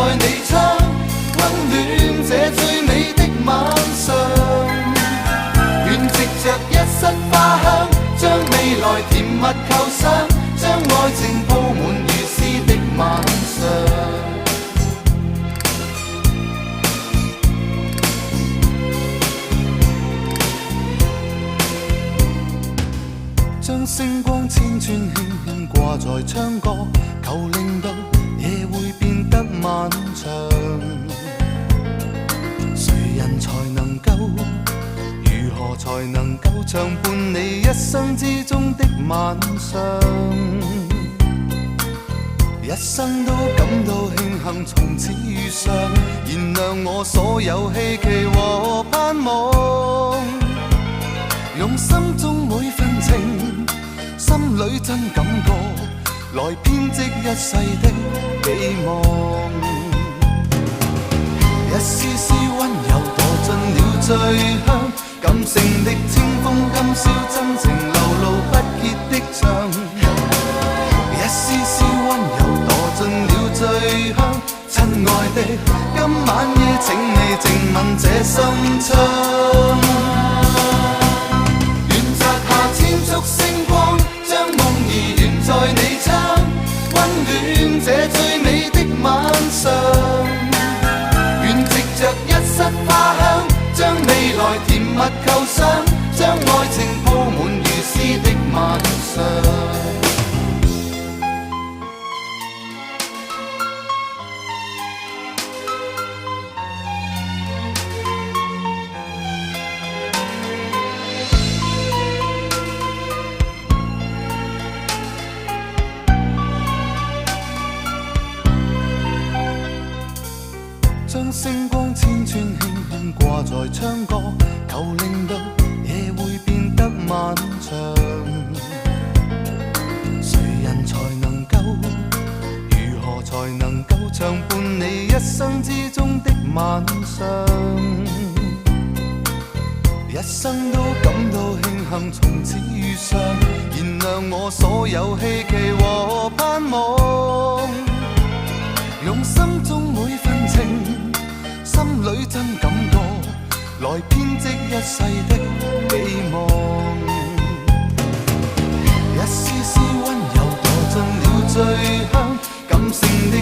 在你窗，溫暖這最美的晚上。願藉着一室花香，將未來甜蜜構想，將愛情鋪滿如詩的晚上。將星光千串輕輕掛在窗角，求令到夜會變得漫長。誰人才能夠，如何才能夠長伴你一生之中的晚上？一生都感到慶幸從此遇上，燃亮我所有希冀和盼望。用心中每份情，心裏真感覺，來編織一世的寄望。一絲絲溫柔墮進了最香，感性的清風今宵真情流露不竭的唱。一絲絲溫柔墮進了最香，親愛的，今晚夜請你靜吻這心窗。千束星光，將夢兒懸在你窗，溫暖這最美的晚上。願藉着一室花香，將未來甜蜜構想，將愛情鋪滿如詩的晚上。將星光千串輕輕掛在窗角，求令到夜會變得漫長。誰人才能夠，如何才能夠長伴你一生之中的晚上？一生都感到慶幸從此遇上，燃亮我所有希冀和盼望。用心中每份情，心裏真感覺，來編織一世的寄望。一絲絲溫柔墮進了最香，感性的